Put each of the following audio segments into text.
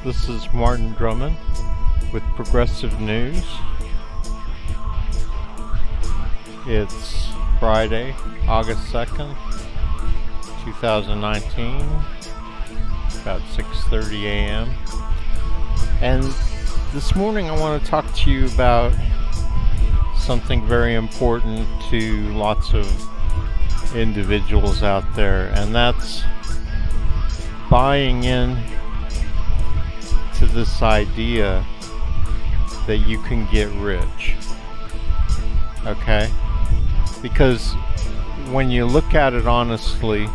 This is Martin Drummond with Progressive News. It's Friday, August 2nd, 2019, about 6:30 a.m. And this morning I want to talk to you about something very important to lots of individuals out there, and that's buying in to this idea that you can get rich. Okay? Because when you look at it honestly,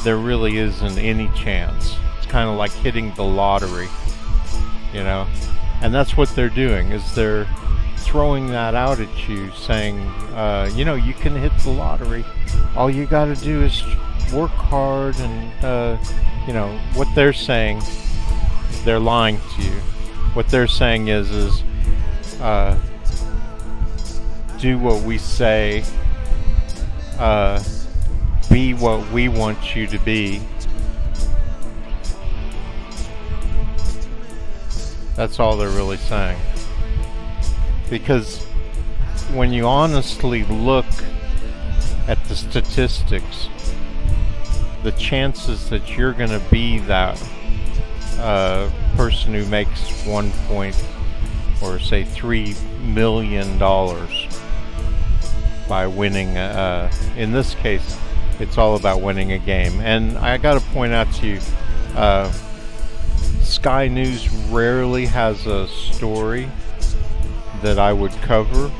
there really isn't any chance. It's kind of like hitting the lottery, you know? And that's what they're doing, is they're throwing that out at you, saying, you can hit the lottery. All you got to do is work hard, and what they're saying, they're lying to you. What they're saying is do what we say, be what we want you to be. That's all they're really saying. Because when you honestly look at the statistics, the chances that you're going to be that person who makes $3 million by winning, in this case, it's all about winning a game. And I got to point out to you, Sky News rarely has a story that I would cover,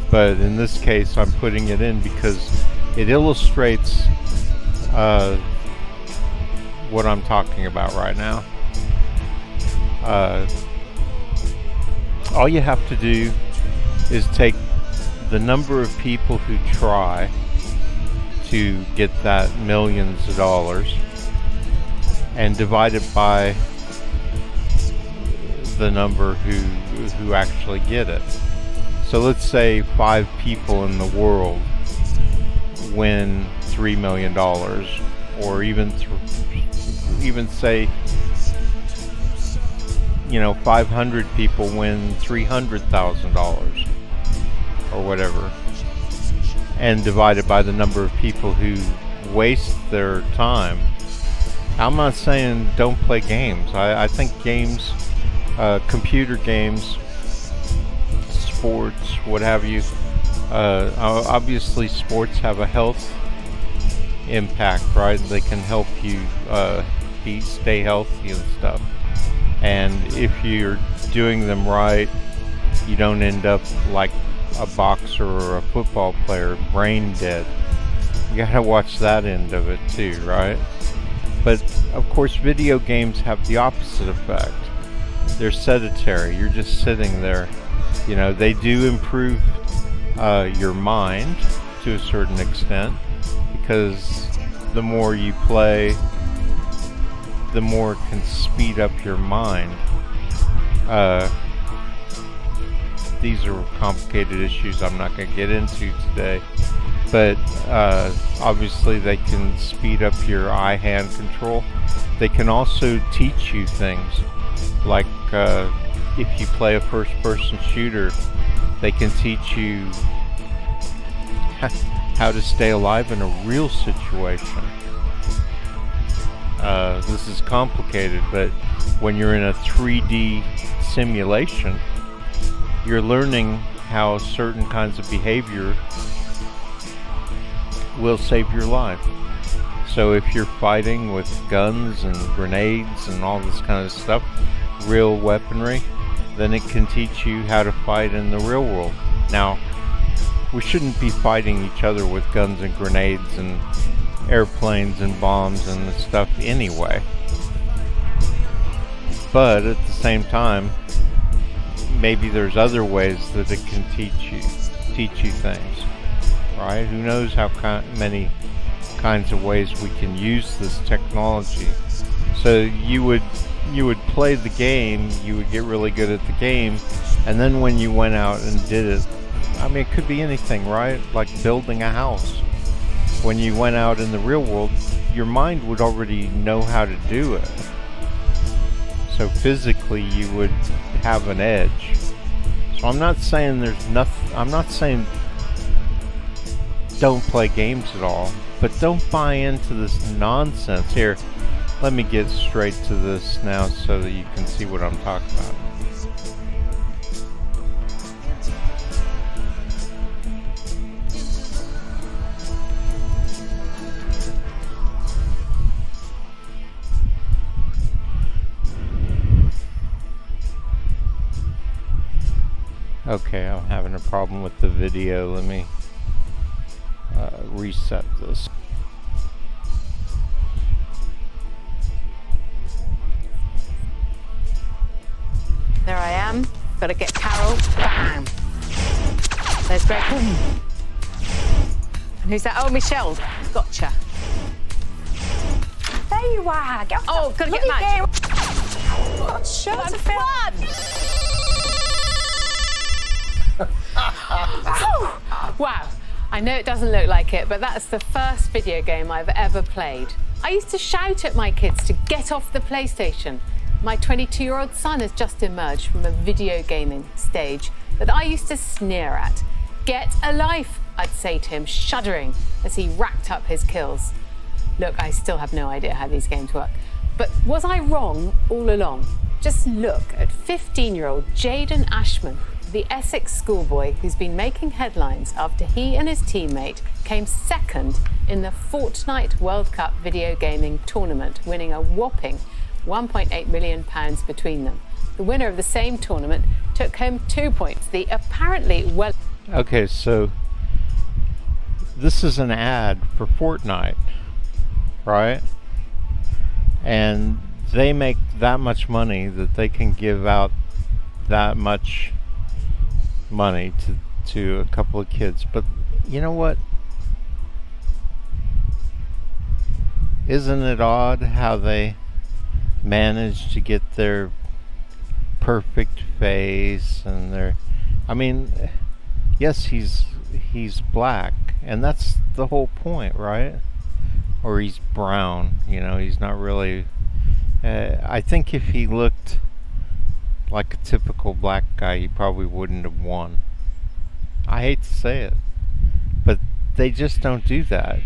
but in this case I'm putting it in because it illustrates what I'm talking about right now. All you have to do is take the number of people who try to get that millions of dollars and divide it by the number who actually get it. So let's say 5 people in the world win $3 million, or even say 500 people win $300,000 or whatever, and divided by the number of people who waste their time. I'm not saying don't play games. I think games, computer games, sports, what have you, obviously sports have a health impact, right? They can help you stay healthy and stuff. And if you're doing them right, you don't end up like a boxer or a football player, brain dead. You gotta watch that end of it too, right? But of course video games have the opposite effect. They're sedentary. You're just sitting there. They do improve your mind to a certain extent, because the more you play, the more it can speed up your mind. These are complicated issues I'm not going to get into today, but obviously they can speed up your eye-hand control. They can also teach you things, like if you play a first-person shooter, they can teach you how to stay alive in a real situation. This is complicated, but when you're in a 3D simulation, you're learning how certain kinds of behavior will save your life. So if you're fighting with guns and grenades and all this kind of stuff, real weaponry, then it can teach you how to fight in the real world. Now, we shouldn't be fighting each other with guns and grenades and airplanes and bombs and stuff anyway. But at the same time, maybe there's other ways that it can teach you things, right? Who knows how many kinds of ways we can use this technology. So you would play the game, you would get really good at the game, and then when you went out and did it, it could be anything, right? Like building a house. When you went out in the real world, your mind would already know how to do it. so physically you would have an edge. So I'm not saying there's nothing, I'm not saying don't play games at all, but don't buy into this nonsense. Here, let me get straight to this now so that you can see what I'm talking about. Okay, I'm having a problem with the video. Let me reset this. There I am. Gotta get Carol. Bam! There's Greg. Boom. And who's that? Oh, Michelle. Gotcha. There you are. Get Oh, gotta get Matt. What show to film? Wow. I know it doesn't look like it, but that's the first video game I've ever played. I used to shout at my kids to get off the PlayStation. My 22-year-old son has just emerged from a video gaming stage that I used to sneer at. Get a life, I'd say to him, shuddering as he racked up his kills. Look, I still have no idea how these games work. But was I wrong all along? Just look at 15-year-old Jaden Ashman, the Essex schoolboy who's been making headlines after he and his teammate came second in the Fortnite World Cup video gaming tournament, winning a whopping £1.8 million between them. The winner of the same tournament took home 2 points. The apparently well... Okay, so this is an ad for Fortnite, right? And they make that much money that they can give out that much money to a couple of kids. But you know what? Isn't it odd how they manage to get their perfect face and their... I mean, yes, he's black, and that's the whole point, right? Or he's brown, you know, he's not really... I think if he looked like a typical black guy, he probably wouldn't have won. I hate to say it, but they just don't do that,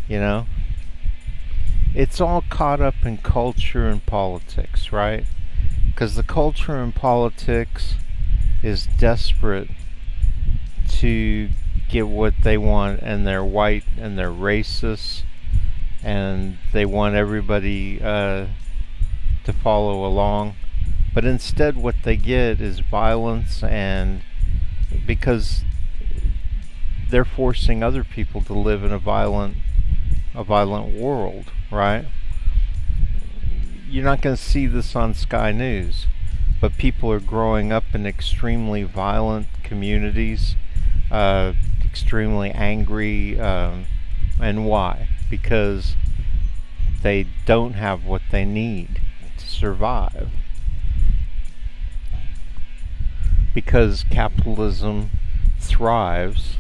you know? It's all caught up in culture and politics, right? Because the culture and politics is desperate to get what they want, and they're white and they're racist, and they want everybody to follow along. But instead what they get is violence, and because they're forcing other people to live in a violent world, right? You're not going to see this on Sky News, but people are growing up in extremely violent communities, extremely angry, and why? Because they don't have what they need to survive. Because capitalism thrives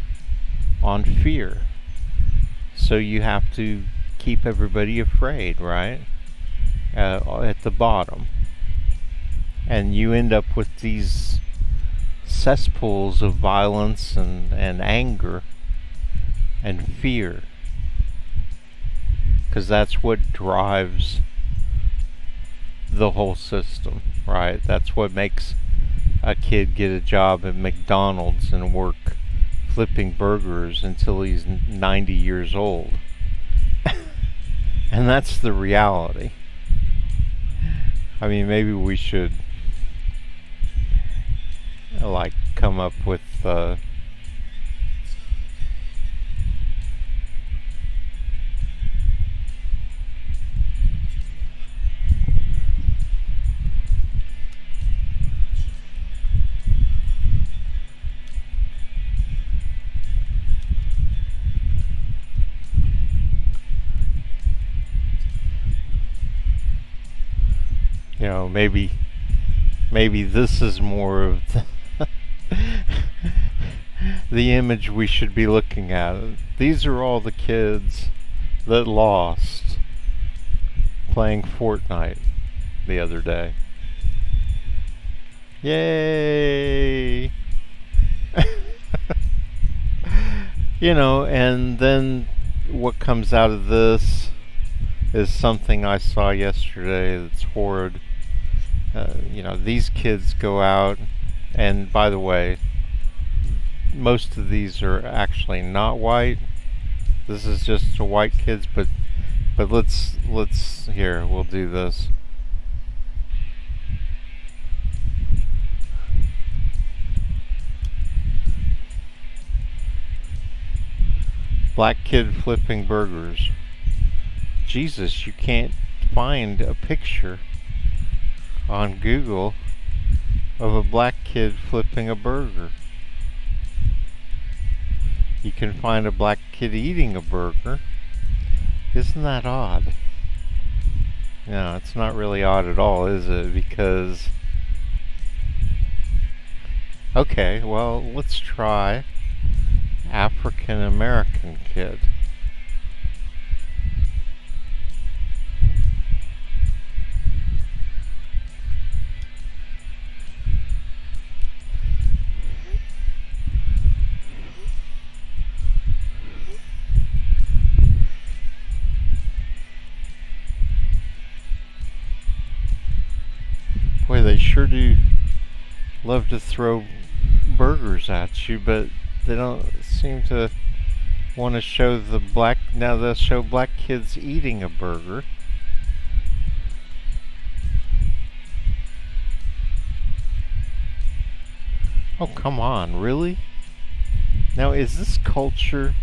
on fear. So you have to keep everybody afraid, right? At the bottom. And you end up with these cesspools of violence and anger and fear. Because that's what drives the whole system, right? That's what makes a kid get a job at McDonald's and work flipping burgers until he's 90 years old. And that's the reality. I mean, maybe we should like come up with you know, maybe this is more of the image we should be looking at. These are all the kids that lost playing Fortnite the other day. Yay! You know, and then what comes out of this is something I saw yesterday that's horrid. You know, these kids go out, and by the way, most of these are actually not white. This is just the white kids, but let's here, we'll do this. Black kid flipping burgers. Jesus, you can't find a picture on Google of a black kid flipping a burger. You can find a black kid eating a burger. Isn't that odd? No, it's not really odd at all, is it? Because... okay, well, let's try African American kid. Boy, they sure do love to throw burgers at you, but they don't seem to want to show the black... now they'll show black kids eating a burger. Oh, come on, really? Now, is this culture...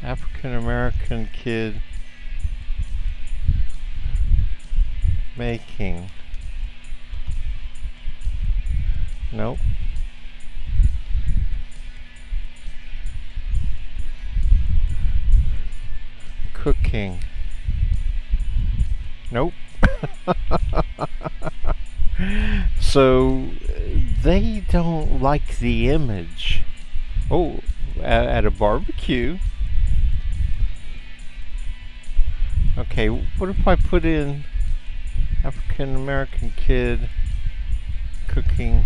African American kid making... nope. Cooking. Nope. So they don't like the image. Oh, at a barbecue. Okay, what if I put in African American kid cooking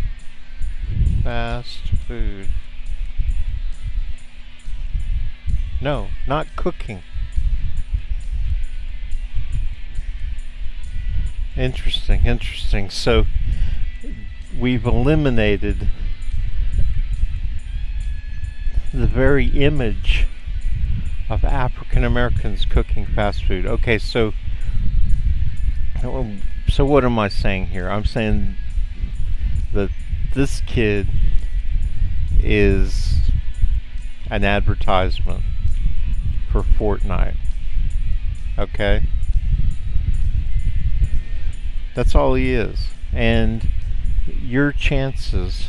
fast food? No, not cooking. Interesting. So we've eliminated the very image of African Americans cooking fast food. Okay, so what am I saying here? I'm saying that this kid is an advertisement for Fortnite. Okay? That's all he is. And your chances,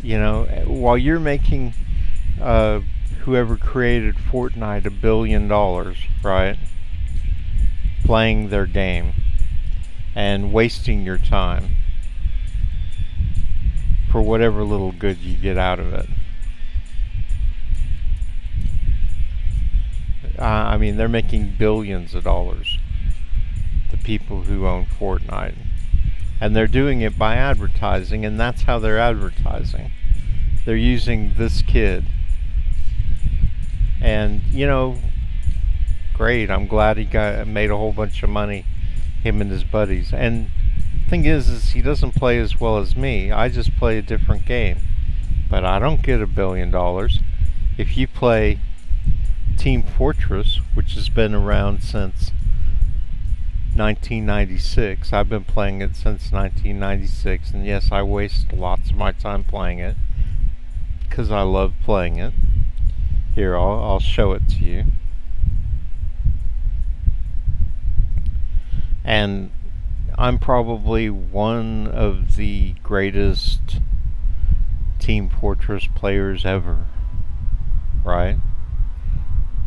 you know, while you're making whoever created Fortnite $1 billion, right? Playing their game and wasting your time for whatever little good you get out of it. I mean, they're making billions of dollars, the people who own Fortnite. And they're doing it by advertising, and that's how they're advertising. They're using this kid. And, you know, great, I'm glad he made a whole bunch of money, him and his buddies. And the thing is he doesn't play as well as me. I just play a different game. But I don't get $1 billion. If you play Team Fortress, which has been around since 1996. I've been playing it since 1996, and yes, I waste lots of my time playing it because I love playing it. Here, I'll show it to you. And I'm probably one of the greatest Team Fortress players ever, right?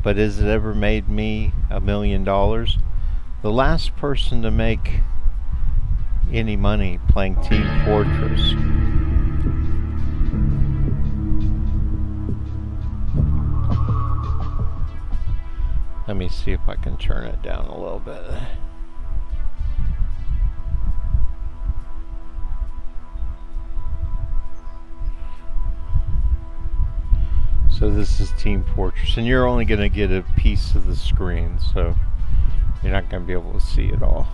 But has it ever made me $1 million? The last person to make any money playing Team Fortress let me see if I can turn it down a little bit. So this is Team Fortress, and you're only going to get a piece of the screen, so you're not going to be able to see it all.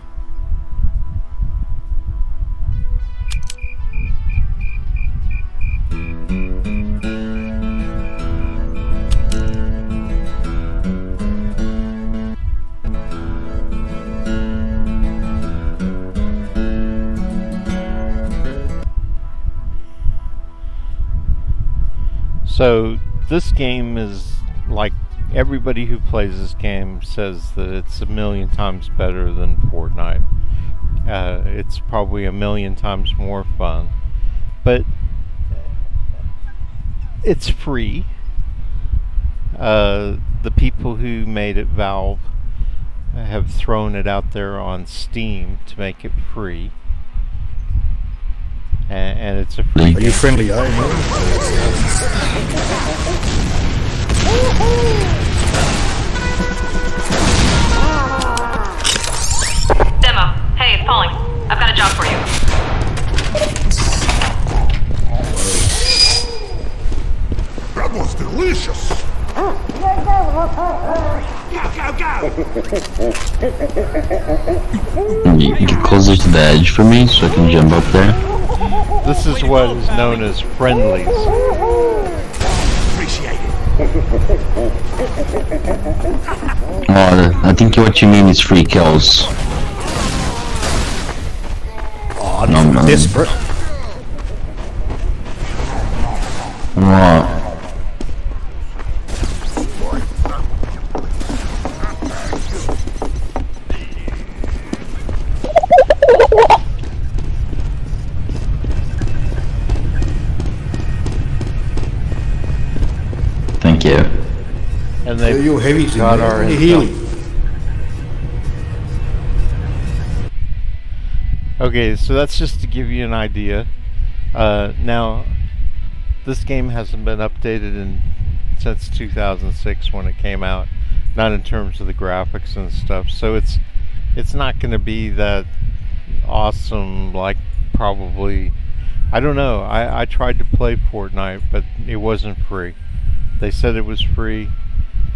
So this game is like, everybody who plays this game says that it's a million times better than Fortnite. It's probably a million times more fun, but it's free. The people who made it, Valve, have thrown it out there on Steam to make it free. And it's a free Are game. you friendly, eh? Demo. Hey, it's Pauling. I've got a job for you. That was delicious! Can you get closer to the edge for me so I can jump up there? This is what is known as friendlies. Appreciate it. Oh, I think what you mean is free kills. Oh, No, I'm man. desperate. What? Thank you. And they You're heavy to got our me. intel. Healing. Okay, so that's just to give you an idea. Now, this game hasn't been updated since 2006 when it came out. Not in terms of the graphics and stuff. So it's not going to be that awesome. Like probably, I don't know. I tried to play Fortnite, but it wasn't free. They said it was free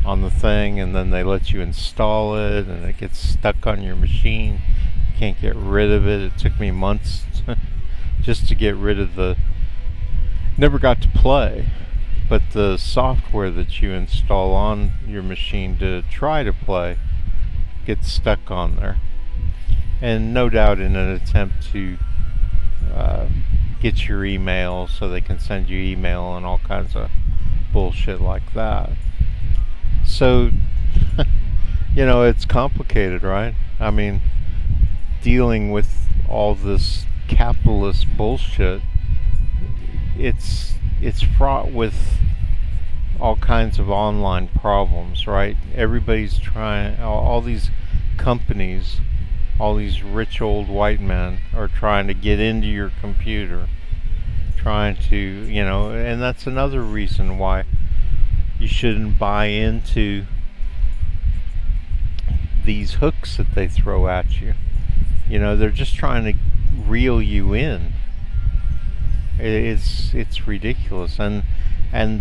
on the thing, and then they let you install it, and it gets stuck on your machine. You can't get rid of it. It took me months just to get rid of the... Never got to play, but the software that you install on your machine to try to play gets stuck on there. And no doubt in an attempt to get your email so they can send you email and all kinds of bullshit like that. So, you know, it's complicated, right? I mean, dealing with all this capitalist bullshit, it's fraught with all kinds of online problems, right? Everybody's trying, all these companies, all these rich old white men are trying to get into your computer, trying to, you know, and that's another reason why you shouldn't buy into these hooks that they throw at you. You know, they're just trying to reel you in. It's ridiculous, and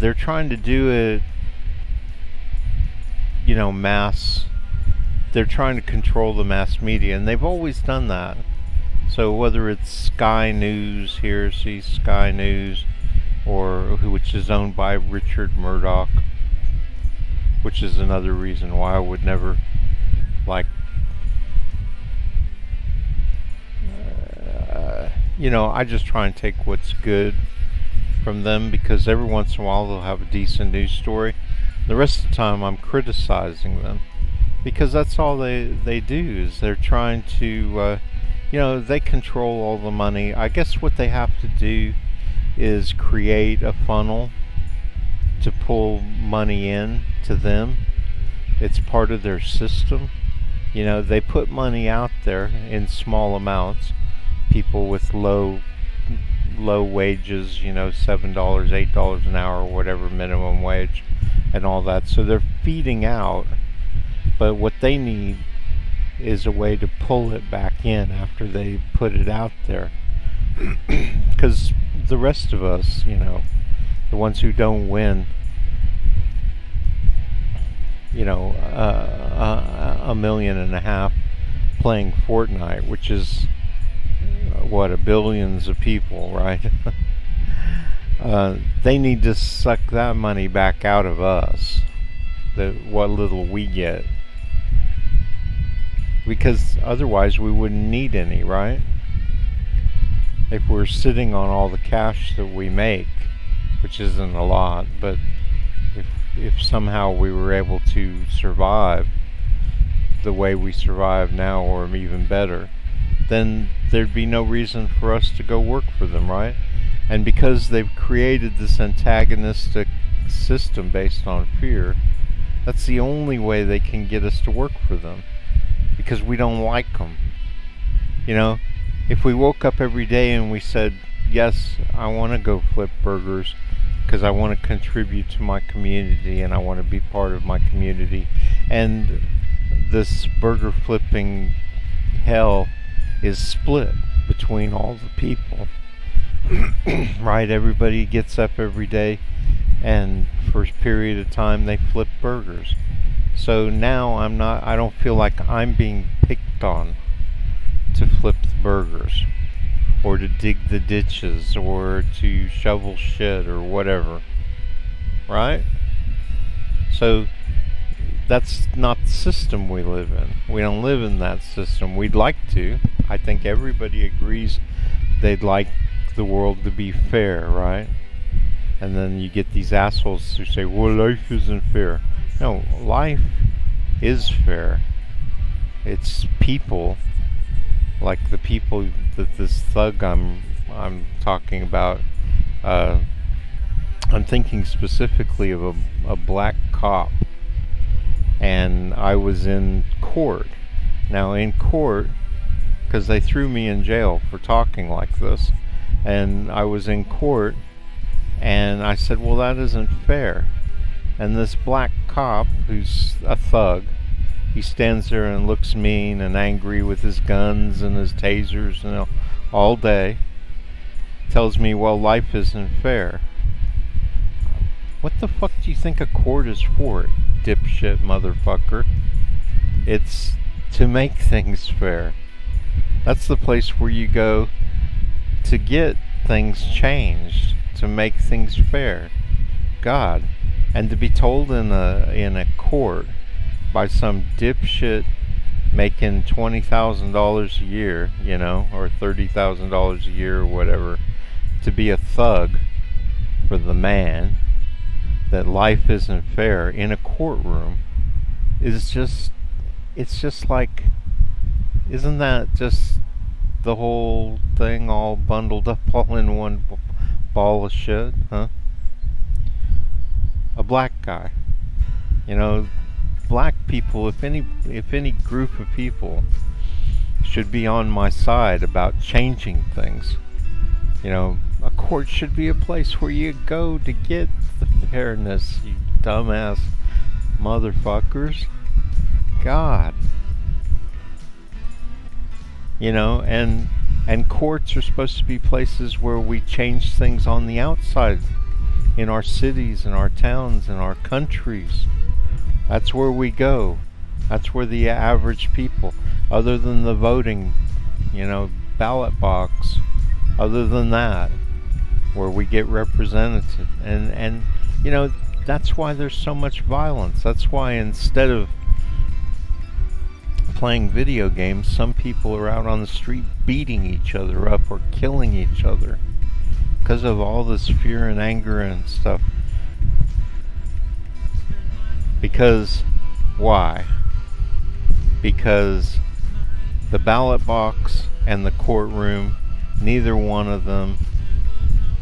they're trying to do it, you know, mass. They're trying to control the mass media, and they've always done that. So whether it's Sky News here, see Sky News, or which is owned by Richard Murdoch, which is another reason why I would never like. You know, I just try and take what's good from them, because every once in a while they'll have a decent news story. The rest of the time I'm criticizing them, because that's all they do, is they're trying to, you know, they control all the money. I guess what they have to do is create a funnel to pull money in to them. It's part of their system. You know, they put money out there in small amounts. People with low wages, you know, $7, $8 an hour, whatever minimum wage, and all that. So they're feeding out, but what they need is a way to pull it back in after they put it out there. Because the rest of us, you know, the ones who don't win, 1.5 million playing Fortnite, which is billions of people, right? They need to suck that money back out of us, what little we get, because otherwise we wouldn't need any, right? If we're sitting on all the cash that we make, which isn't a lot, but if somehow we were able to survive the way we survive now, or even better, then there'd be no reason for us to go work for them, right? And because they've created this antagonistic system based on fear, that's the only way they can get us to work for them, because we don't like them. If we woke up every day and we said, yes, I want to go flip burgers because I want to contribute to my community and I want to be part of my community, and this burger flipping hell is split between all the people, right? Everybody gets up every day and for a period of time they flip burgers. So now I don't feel like I'm being picked on to flip the burgers, or to dig the ditches, or to shovel shit, or whatever, right? So that's not the system we live in. We don't live in that system. We'd like to. I think everybody agrees they'd like the world to be fair, right? And then you get these assholes who say, well, life isn't fair. No, life is fair. It's people, like the people that this thug I'm talking about. I'm thinking specifically of a black cop, and I was in court. Now in court, because they threw me in jail for talking like this, and I was in court, and I said, well, that isn't fair. And this black cop, who's a thug, he stands there and looks mean and angry with his guns and his tasers and all day, tells me, well, life isn't fair. What the fuck do you think a court is for, dipshit motherfucker? It's to make things fair. That's the place where you go to get things changed, to make things fair. God. And to be told in a court by some dipshit making $20,000 a year, or $30,000 a year or whatever, to be a thug for the man, that life isn't fair in a courtroom, it's just like, isn't that just the whole thing all bundled up all in one ball of shit, huh? A black guy, black people, if any group of people should be on my side about changing things, a court should be a place where you go to get the fairness, you dumbass motherfuckers. God. And courts are supposed to be places where we change things on the outside, in our cities, in our towns, in our countries. That's where we go. That's where the average people, other than the voting, ballot box, other than that, where we get represented. And that's why there's so much violence. That's why instead of playing video games, some people are out on the street beating each other up or killing each other because of all this fear and anger and stuff. Because why? Because the ballot box and the courtroom, neither one of them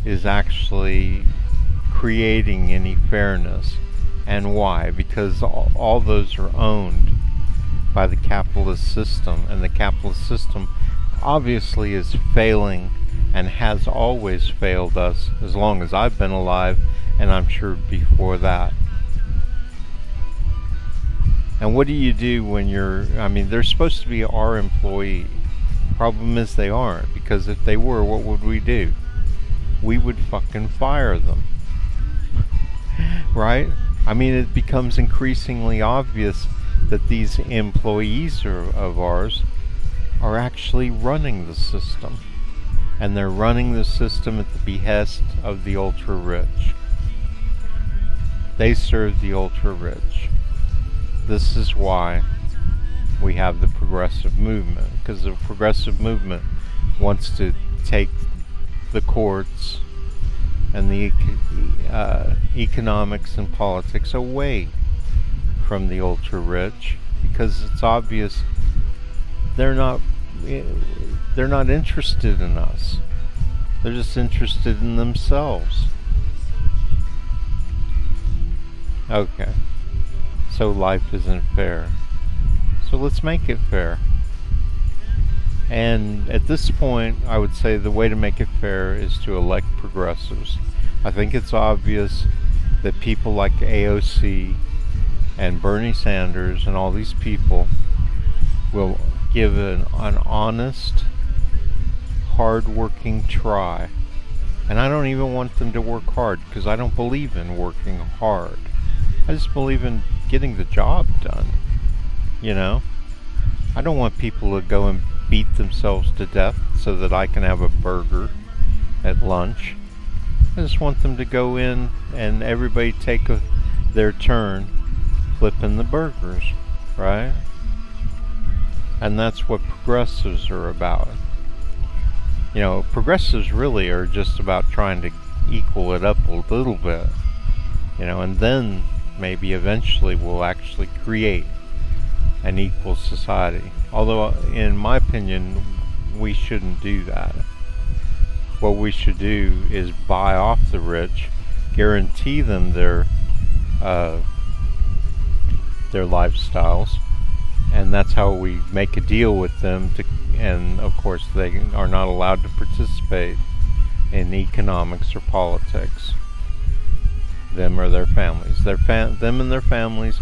is actually creating any fairness. And why? Because all those are owned by the capitalist system, and the capitalist system obviously is failing and has always failed us as long as I've been alive, and I'm sure before that. And what do you do when they're supposed to be our employee. Problem is they aren't, because if they were, what would we do? We would fucking fire them. Right? I mean, it becomes increasingly obvious that these employees of ours are actually running the system. And they're running the system at the behest of the ultra-rich. They serve the ultra-rich. This is why we have the progressive movement, because the progressive movement wants to take the courts and the economics and politics away from the ultra-rich, because it's obvious they're not interested in us. They're just interested in themselves. Okay. So life isn't fair. So let's make it fair. And at this point, I would say the way to make it fair is to elect progressives. I think it's obvious that people like AOC and Bernie Sanders and all these people will give an honest, hard-working try. And I don't even want them to work hard, because I don't believe in working hard. I just believe in getting the job done. You know? I don't want people to go and beat themselves to death so that I can have a burger at lunch. I just want them to go in and everybody take their turn flipping the burgers, right? And that's what progressives are about. You know, progressives really are just about trying to equal it up a little bit. You know, and then maybe eventually we'll actually create an equal society. Although, in my opinion, we shouldn't do that. What we should do is buy off the rich, guarantee them their lifestyles, and that's how we make a deal with them. And of course, they are not allowed to participate in economics or politics. Them or their families. Them and their families,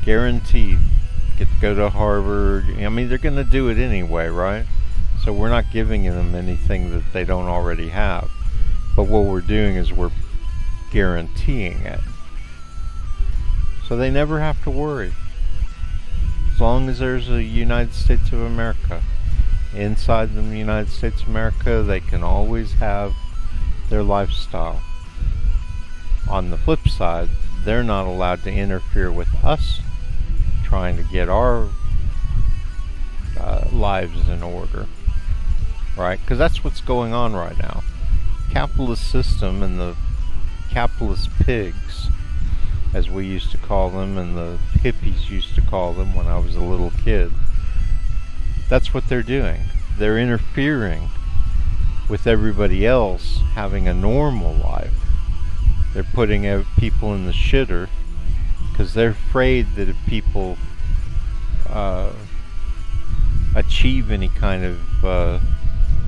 guaranteed, get to go to Harvard. I mean, they're going to do it anyway, right? So we're not giving them anything that they don't already have. But what we're doing is we're guaranteeing it. So they never have to worry. As long as there's a United States of America. Inside the United States of America, they can always have their lifestyle. On the flip side, they're not allowed to interfere with us trying to get our lives in order, right? Because that's what's going on right now. Capitalist system and the capitalist pigs, as we used to call them and the hippies used to call them when I was a little kid, that's what they're doing. They're interfering with everybody else having a normal life. They're putting people in the shitter because they're afraid that if people achieve any kind of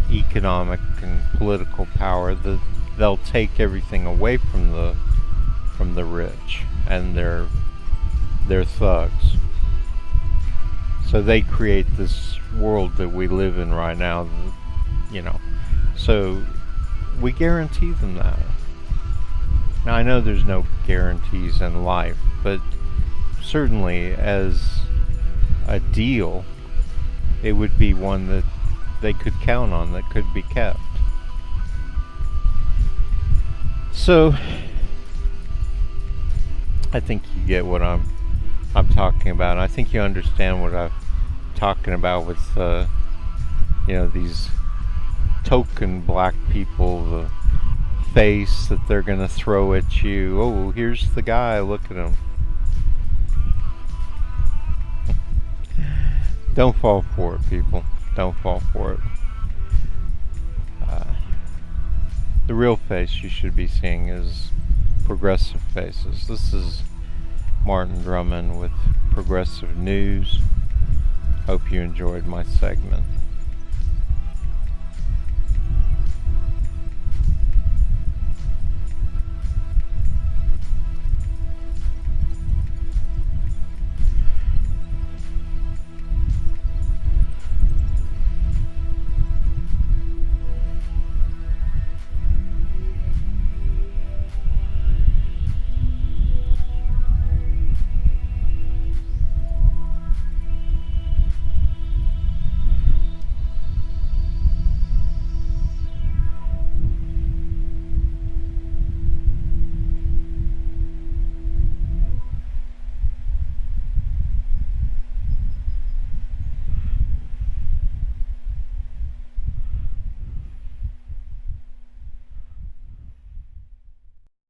economic and political power, that they'll take everything away from the rich and their thugs. So they create this world that we live in right now, you know. So we guarantee them that. Now, I know there's no guarantees in life, but certainly as a deal, it would be one that they could count on, that could be kept. So, I think you get what I'm talking about. I think you understand what I'm talking about with, you know, these token black people, the face that they're gonna throw at you. Oh, here's the guy, look at him. Don't fall for it, people. Don't fall for it. The real face you should be seeing is progressive faces. This is Martin Drummond with Progressive News. Hope you enjoyed my segment.